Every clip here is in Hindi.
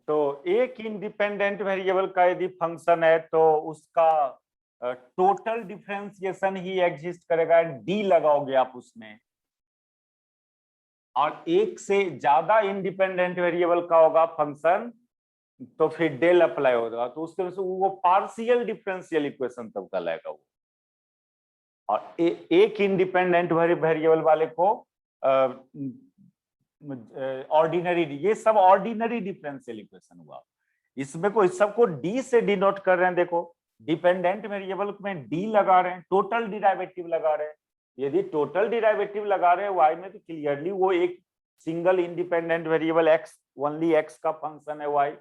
तो एक इंडिपेंडेंट वेरिएबल का यदि फंक्शन है तो उसका टोटल डिफरेंशिएशन ही एग्जिस्ट करेगा, डी लगाओगे आप उसमें। और एक से ज्यादा इंडिपेंडेंट वेरिएबल का होगा फंक्शन तो फिर डेल अप्लाई होगा, तो उसके वजह से वो पार्शियल डिफरेंशियल इक्वेशन तब कहलाएगा वो। और एक इंडिपेंडेंट वेरिएबल वाले को ऑर्डिनरी, ये सब ऑर्डिनरी डिफरेंशियल इक्वेशन हुआ। इसमें को सबको डी से डिनोट कर रहे हैं। देखो डिपेंडेंट वेरिएबल में डी लगा रहे हैं, टोटल डिराइवेटिव लगा रहे हैं। यदि टोटल डिराइवेटिव लगा रहे हैं वाई में तो क्लियरली वो एक single independent variable x, only x का फंक्शन है वाई।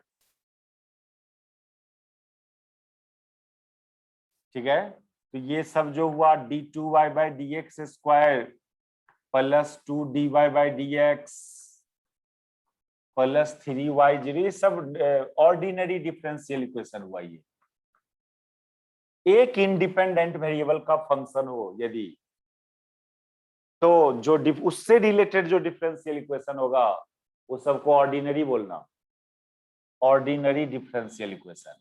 ठीक है, तो ये सब जो हुआ d two y by d x square plus 2dy/dx plus 3y0, ये सब ऑर्डिनरी डिफरेंशियल इक्वेशन हुआ। ये एक इंडिपेंडेंट वेरिएबल का फंक्शन हो यदि, तो जो उससे रिलेटेड जो डिफरेंशियल इक्वेशन होगा वो सबको ऑर्डिनरी बोलना, ऑर्डिनरी डिफरेंशियल इक्वेशन।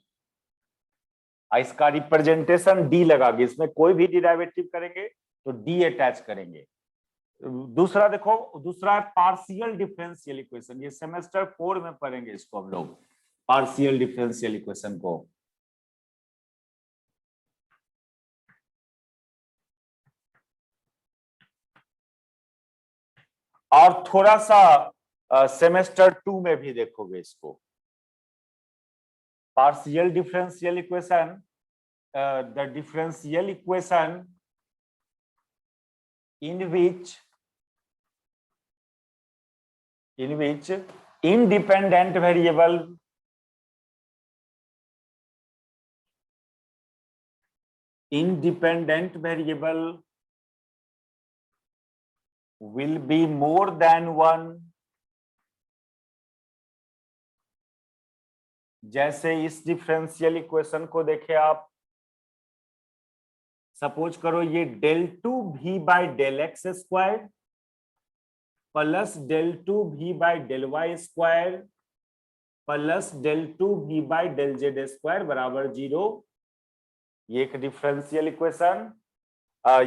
इसका रिप्रेजेंटेशन डी लगा के, इसमें कोई भी डिराइवेटिव करेंगे तो डी अटैच करेंगे। दूसरा देखो, दूसरा है पार्शियल डिफरेंशियल इक्वेशन। ये सेमेस्टर 4 में पढ़ेंगे इसको हम लोग, पार्शियल डिफरेंशियल इक्वेशन को। और थोड़ा सा सेमेस्टर 2 में भी देखोगे इसको, partial differential equation, the differential equation in which independent variable will be more than one। जैसे इस डिफरेंशियल इक्वेशन को देखे आप, सपोज करो ये डेल टू भी by del x square plus del two भी by del y square plus del two भी बाई डेल जेड स्क्वायर बराबर 0। ये एक डिफरेंशियल इक्वेशन।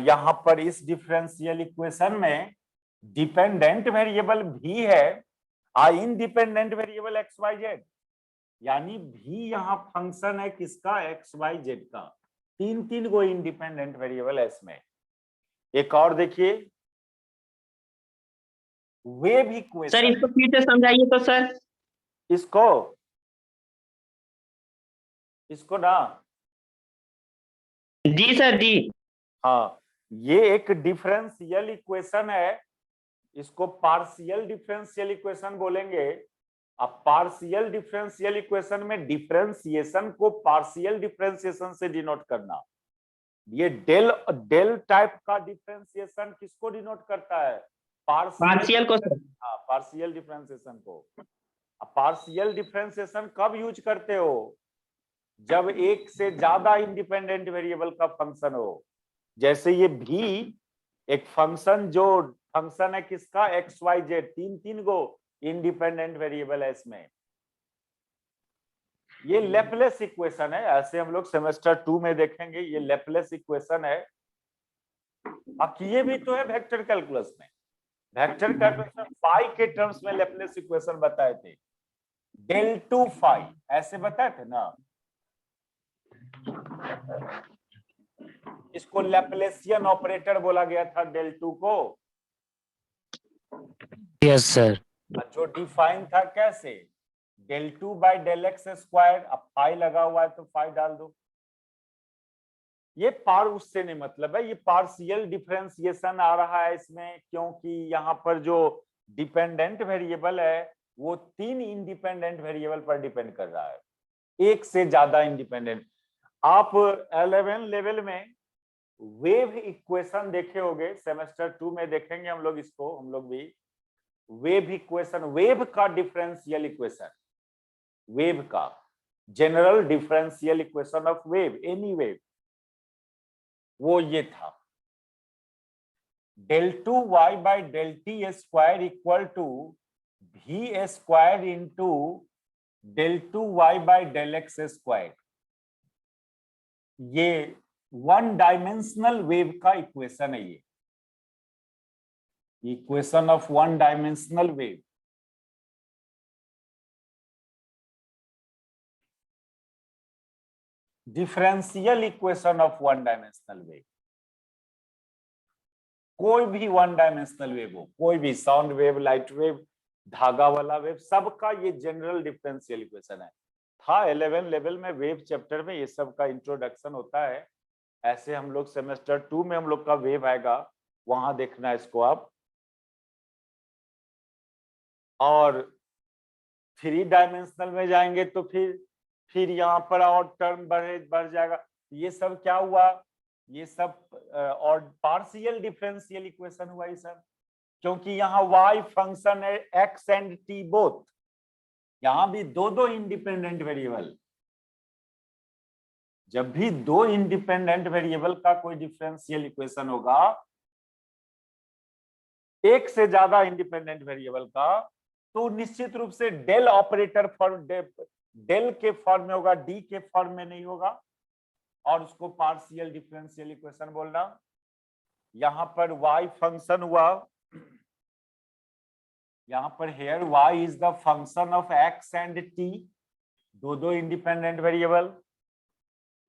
यहां पर इस डिफरेंशियल इक्वेशन में डिपेंडेंट वेरिएबल भी है, independent variable x y z, यानी भी यहाँ फंक्शन है किसका, एक्स वाई जेड का। तीन गो इंडिपेंडेंट वेरिएबल है इसमें। एक और देखिए, वेव इक्वेशन। सर इसको फिर से समझाइए तो सर। इसको ना, जी सर जी। हाँ, ये एक डिफरेंशियल इक्वेशन है, इसको पार्शियल डिफरेंशियल इक्वेशन बोलेंगे। अब पार्शियल डिफरेंशियल इक्वेशन में डिफरेंशिएशन को पार्शियल डिफरेंशिएशन से डिनोट करना। ये डेल टाइप का डिफरेंशिएशन किसको डिनोट करता है, पार्शियल को सर। हाँ, पार्शियल डिफरेंशिएशन को। पार्शियल डिफरेंशिएशन कब यूज करते हो, जब एक से ज्यादा इंडिपेंडेंट वेरिएबल का फंक्शन हो। जैसे ये भी एक फंक्शन, जो फंक्शन है किसका, एक्स वाई जेड, तीन गो इंडिपेंडेंट वेरिएबल है इसमें। ये लेप्लेस इक्वेशन है, ऐसे हम लोग सेमेस्टर 2 में देखेंगे। ये लेप्लेस इक्वेशन है। ये भी तो है वेक्टर कैलकुलस में। वेक्टर कैलकुलस फाई के टर्म्स में लेप्लेस इक्वेशन बताए थे, डेल टू फाई ऐसे बताए थे ना। इसको लेप्लेसियन ऑपरेटर बोला गया था डेल टू को। Yes sir. जो डिफाइन था कैसे, del two by del x square. अब फाई लगा हुआ है तो फाई डाल दो। ये पार उससे नहीं मतलब है, ये पार्शियल डिफरेंशिएशन आ रहा है इसमें, क्योंकि यहाँ पर जो डिपेंडेंट वेरिएबल है वो 3 इंडिपेंडेंट वेरिएबल पर डिपेंड कर रहा है, एक से ज्यादा इंडिपेंडेंट। आप 11 लेवल में वेव इक्वेशन देखे होंगे, सेमेस्टर 2 में देखेंगे हम लोग इसको, हम लोग भी। वेव इक्वेशन, वेव का डिफरेंशियल इक्वेशन, वेव का general differential equation of wave, any wave, वो ये था, del two y by del t square equal to भी square into del 2y by del x square, ये वन डायमेंशनल वेव का इक्वेशन है। ये equation of one dimensional wave. Differential equation of one dimensional wave. कोई भी वन डायमेंशनल वेव हो, कोई भी साउंड वेव, लाइट वेव, धागा वाला वेव, सबका ये जनरल डिफरेंशियल इक्वेशन है। था 11 लेवल में वेव चैप्टर में ये सब का इंट्रोडक्शन होता है। ऐसे हम लोग सेमेस्टर 2 में हम लोग का वेव आएगा, वहां देखना है इसको आप। और 3 डायमेंशनल में जाएंगे तो फिर यहाँ पर और टर्म बढ़ जाएगा। ये सब क्या हुआ, ये सब और पार्शियल डिफरेंशियल इक्वेशन हुआ ये सब, क्योंकि यहाँ y फंक्शन है x एंड t बोथ, यहाँ भी दो इंडिपेंडेंट वेरिएबल। जब भी दो इंडिपेंडेंट वेरिएबल का कोई डिफरेंशियल इक्वेशन होगा, एक से ज्यादा इंडिपेंडेंट वेरिएबल का, तो निश्चित रूप से डेल ऑपरेटर फॉर्म, डेल के फॉर्म में होगा, डी के फॉर्म में नहीं होगा, और उसको पार्शियल डिफरेंशियल इक्वेशन बोलना। यहां पर y फंक्शन हुआ, यहां पर here y is the function of x and t, दो इंडिपेंडेंट वेरिएबल।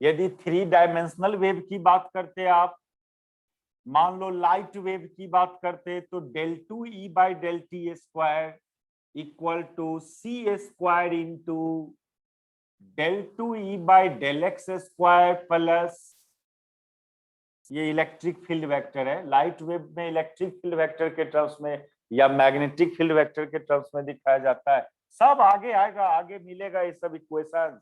यदि 3 डायमेंशनल वेव की बात करते आप, मान लो लाइट वेव की बात करते, तो del 2e by del t square equal to c square into del 2e by del x square plus, ये इलेक्ट्रिक फील्ड वेक्टर है। लाइट वेव में इलेक्ट्रिक फील्ड वेक्टर के टर्म्स में या मैग्नेटिक फील्ड वेक्टर के टर्म्स में दिखाया जाता है। सब आगे आएगा, आगे मिलेगा ये सब इक्वेशंस।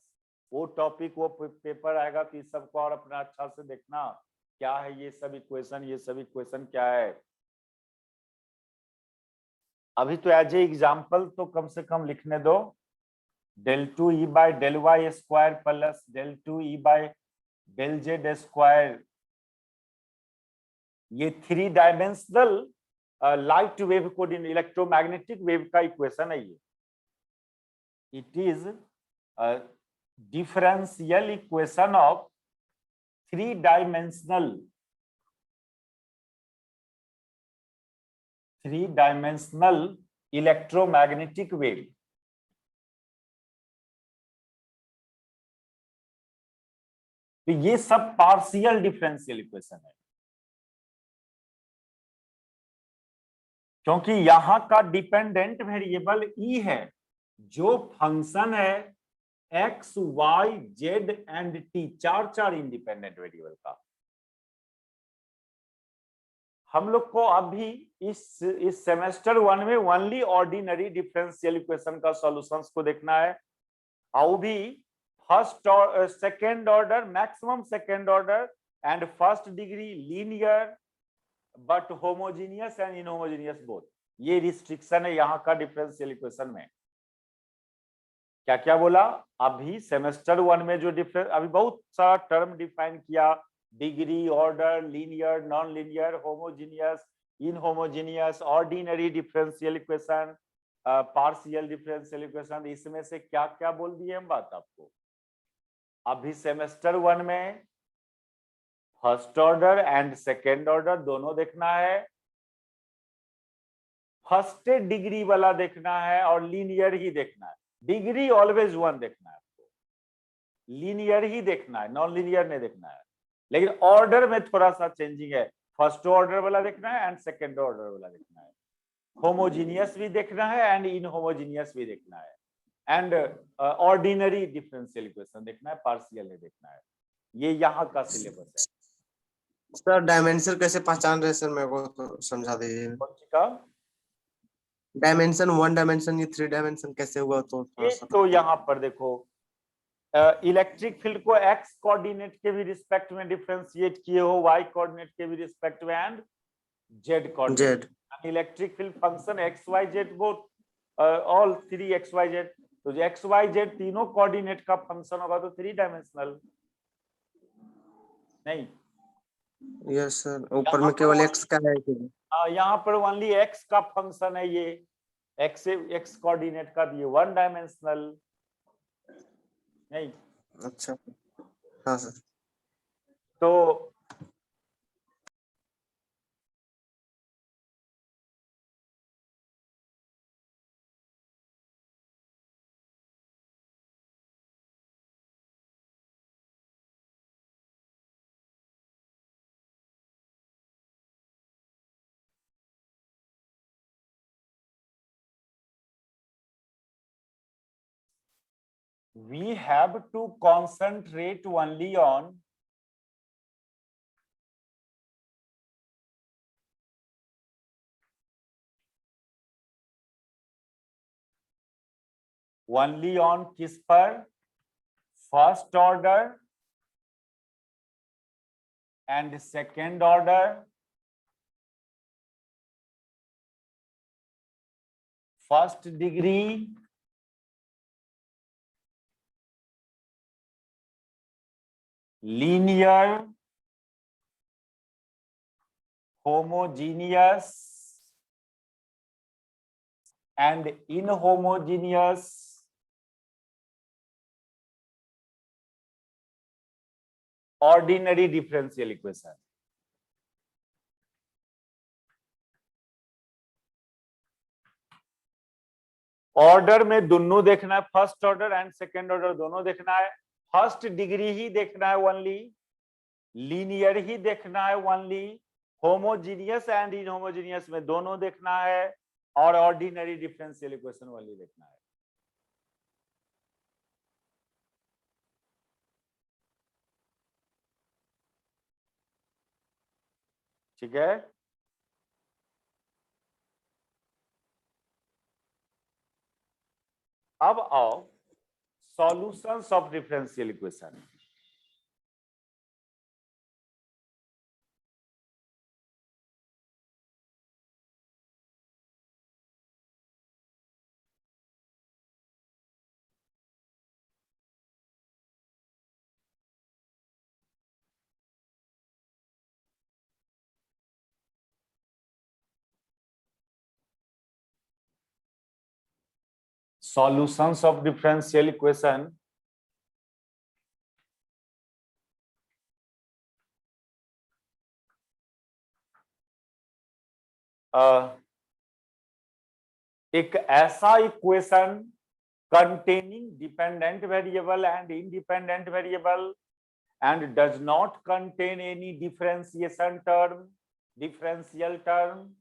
वो टॉपिक, वो पेपर आएगा कि सबको और अपना अच्छा से देखना क्या है ये सब इक्वेशन, ये सब इक्वेशन क्या है। अभी तो एज ए एग्जाम्पल तो कम से कम लिखने दो, del 2e by del y square plus del 2e by del z square. ये 3 डायमेंशनल लाइट वेव को, इलेक्ट्रोमैग्नेटिक वेव का इक्वेशन है ये। It is differential equation of 3 dimensional electromagnetic wave. तो ये सब पार्शियल डिफरेंशियल इक्वेशन है, क्योंकि यहां का डिपेंडेंट वेरिएबल ई है, जो फंक्शन है x y z and t, चार इंडिपेंडेंट वेरिएबल का। हम लोग को अभी इस सेमेस्टर 1 में ओनली ऑर्डिनरी डिफरेंशियल इक्वेशन का सॉल्यूशंस को देखना है। आओ भी फर्स्ट और second order, maximum second order and first degree linear but homogeneous and inhomogeneous both, ये रिस्ट्रिक्शन है यहाँ का डिफरेंशियल इक्वेशन में। क्या क्या बोला, अभी सेमेस्टर 1 में जो डिफरेंस, अभी बहुत सारा टर्म डिफाइन किया, degree, order, linear, non linear, homogeneous, inhomogeneous, ordinary differential equation, partial differential equation. इसमें से क्या क्या बोल दिए हम बात आपको। अभी सेमेस्टर 1 में first order and second order दोनों देखना है, फर्स्ट डिग्री वाला देखना है और लीनियर ही देखना है। डिग्री ऑलवेज 1 देखना है आपको, लीनियर ही देखना है, नॉन लीनियर नहीं देखना है। लेकिन ऑर्डर में थोड़ा सा चेंजिंग है, फर्स्ट ऑर्डर वाला देखना है एंड सेकेंड ऑर्डर वाला देखना है। होमोजीनियस भी देखना है एंड इनहोमोजीनियस भी देखना है, एंड ऑर्डिनरी डिफरेंशियल इक्वेशन देखना है, पार्शियल नहीं देखना है। ये यहाँ का सिलेबस है। सर डायमेंशन कैसे पहचान रहे सर, मेरे को तो समझा दीजिए। डायमेंशन 1 डायमेंशन, ये 3 डायमेंशन कैसे हुआ तो तो यहाँ पर देखो, इलेक्ट्रिक फील्ड को एक्स कोऑर्डिनेट के भी रिस्पेक्ट में डिफरेंशिएट किए हो, वाई कोऑर्डिनेट के भी रिस्पेक्ट में and z coordinate. Electric field function x y z both, all 3 x y z. तो जो एक्स वाई जेड तीनों कोऑर्डिनेट का फंक्शन होगा तो 3 डायमेंशनल नहीं। यस सर, ऊपर में केवल एक्स का है कि यहाँ पर ओनली एक्स का फंक्शन है, ये एक्स कोऑर्डिनेट का दिए 1 डायमेंशनल, नहीं अच्छा हाँ सर। तो we have to concentrate only on किस पर, first order and second order, first degree, linear, homogeneous and inhomogeneous ordinary differential equation. Order में दोनों देखना है, first order and second order दोनों देखना है, फर्स्ट डिग्री ही देखना है ओनली, लीनियर ही देखना है ओनली, होमोजीनियस एंड इनहोमोजीनियस में दोनों देखना है, और ऑर्डिनरी डिफरेंशियल इक्वेशन ओनली देखना है। ठीक है, अब आओ solutions of differential equation. Solutions of differential equation, एक ऐसा equation containing dependent variable and independent variable and does not contain any differentiation term, differential term.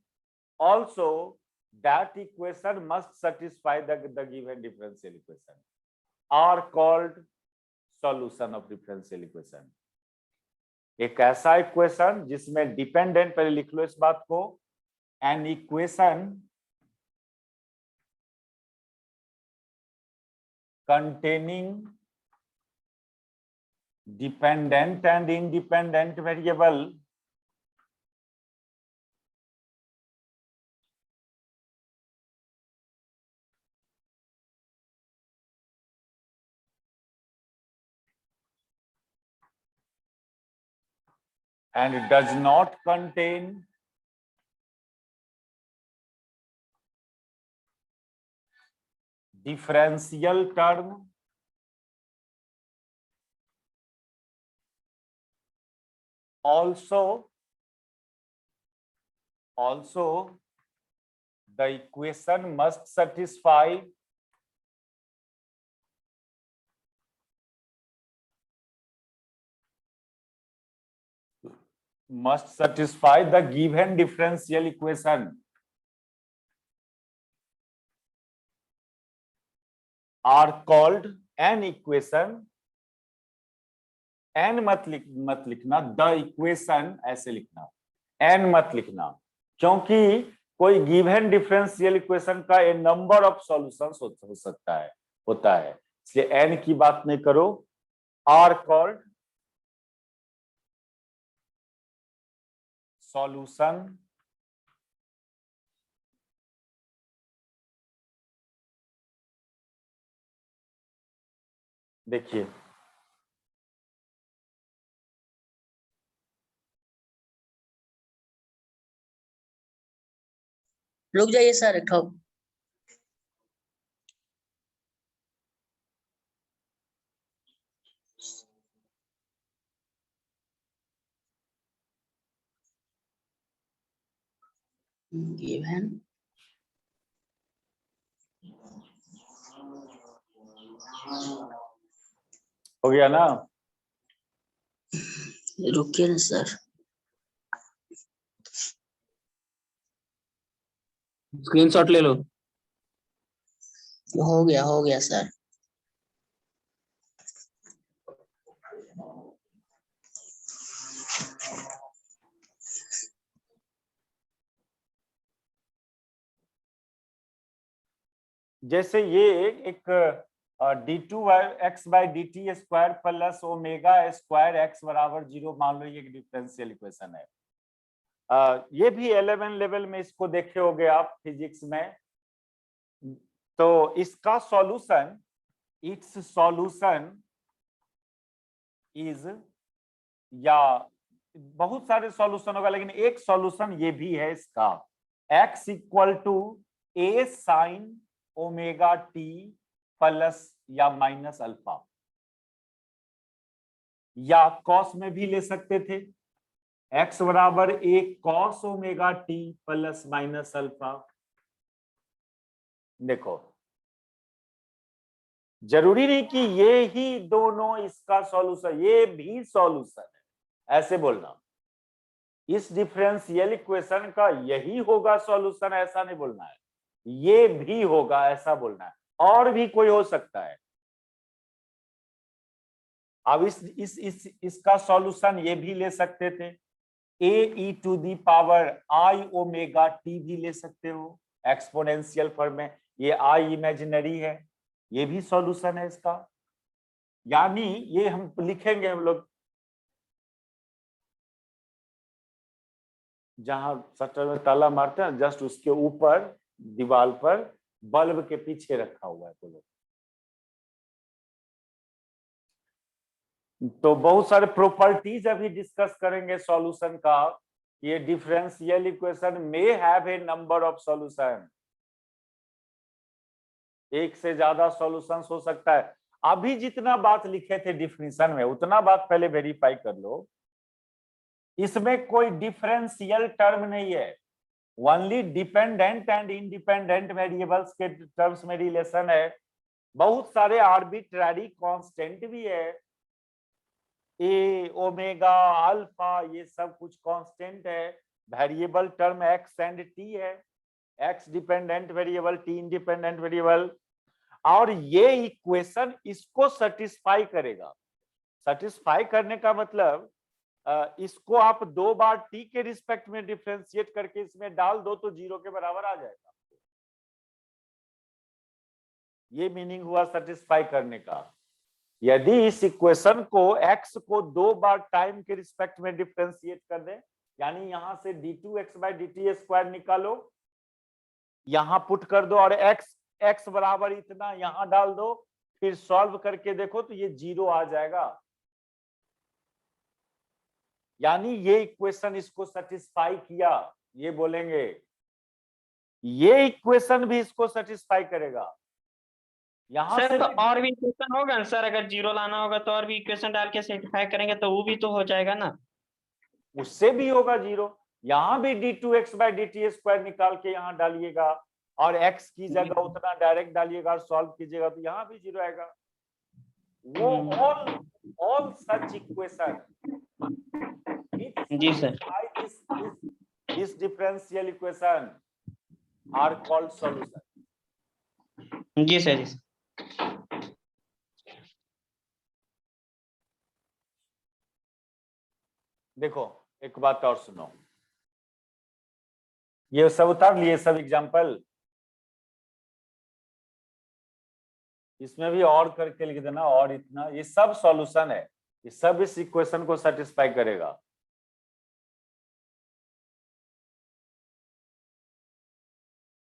Also, that equation must satisfy the given differential equation are called solution of differential equation. एक ऐसा इक्वेशन जिसमें डिपेंडेंट, पहले लिख लो इस बात को, an equation containing dependent and independent variable and does not contain differential term also the equation must satisfy the given differential equation are called an equation, n मत लिखना, द इक्वेशन ऐसे लिखना, n मत लिखना, क्योंकि कोई गिवन डिफरेंशियल इक्वेशन का ए नंबर ऑफ सॉल्यूशंस हो सकता है, होता है, इसलिए n की बात नहीं करो, आर कॉल्ड सॉल्यूशन देखिए रुक जाइए सर, एक ठो given हो गया ना? रुकिए ना सर, स्क्रीनशॉट ले लो। हो गया सर। जैसे ये एक d2x/dt² plus omega square x बराबर 0 मान लो, ये एक डिफरेंशियल इक्वेशन है। ये भी 11 लेवल में इसको देखे होंगे आप फिजिक्स में। तो इसका सॉल्यूशन, इट्स सॉल्यूशन इज, या बहुत सारे सॉल्यूशन होगा लेकिन एक सॉल्यूशन ये भी है इसका, x equal to a sine omega t plus या माइनस अल्फा, या कॉस में भी ले सकते थे, x बराबर a cos omega t plus minus alpha. देखो, जरूरी नहीं कि ये ही दोनों इसका सॉल्यूशन, ये भी सॉल्यूशन है, ऐसे बोलना। इस डिफरेंशियल इक्वेशन का यही होगा सॉल्यूशन, ऐसा नहीं बोलना है। ये भी होगा ऐसा बोलना है, और भी कोई हो सकता है। अब इसका सॉल्यूशन ये भी ले सकते थे, ae⁻i ओमेगा t भी ले सकते हो एक्सपोनेंशियल फॉर्म में, ये i इमेजिनरी है, ये भी सॉल्यूशन है इसका। यानी ये हम लिखेंगे, हम लोग जहां शटर में ताला मारते हैं जस्ट उसके ऊपर दीवार पर बल्ब के पीछे रखा हुआ है। तो बहुत सारे प्रॉपर्टीज अभी डिस्कस करेंगे सॉल्यूशन का। ये डिफरेंशियल इक्वेशन में have a number of solution, एक से ज्यादा सॉल्यूशंस हो सकता है। अभी जितना बात लिखे थे डिफिनीशन में उतना बात पहले वेरीफाई कर लो। इसमें कोई डिफरेंशियल टर्म नहीं है, only dependent and independent variables के टर्म्स में रिलेशन है। बहुत सारे आर्बिट्ररी कांस्टेंट भी है, ए ओमेगा अल्फा, ये सब कुछ कांस्टेंट है। Variable term x and t है, x dependent variable, t independent variable. और ये इक्वेशन इसको सेटिस्फाई करेगा। सेटिस्फाई करने का मतलब इसको आप 2 बार टी के रिस्पेक्ट में डिफरेंशिएट करके इसमें डाल दो तो 0 के बराबर आ जाएगा। ये मीनिंग हुआ सेटिस्फाई करने का। यदि इस इक्वेशन को x को 2 बार टाइम के रिस्पेक्ट में डिफरेंशिएट कर दे, यानी यहां से d2x/dt² निकालो, यहां पुट कर दो और x बराबर इतना यहां डाल दो, फिर सॉल्व करके देखो तो ये 0 आ जाएगा। यानी ये इक्वेशन इसको सेटिस्फाई किया, ये बोलेंगे। ये इक्वेशन भी इसको सेटिस्फाई करेगा। यहाँ सर से तो और भी इक्वेशन होगा ना सर, अगर 0 लाना होगा तो और भी इक्वेशन डाल के सेटिस्फाई करेंगे तो वो भी तो हो जाएगा ना, उससे भी होगा 0। यहाँ भी d2x/dt² निकाल के यहाँ डालिएगा और x की जगह उतना डायरेक्ट डालिएगा और सॉल्व कीजिएगा तो यहाँ भी 0 आएगा। वो all such equation जी sir, this differential equation are called solution। जी सर। देखो एक बात और सुनो, ये सब उतार लिए सब एग्जाम्पल, इसमें भी और करके लिख देना, और इतना, ये सब सॉल्यूशन है, ये सब इस इक्वेशन को सेटिस्फाई करेगा।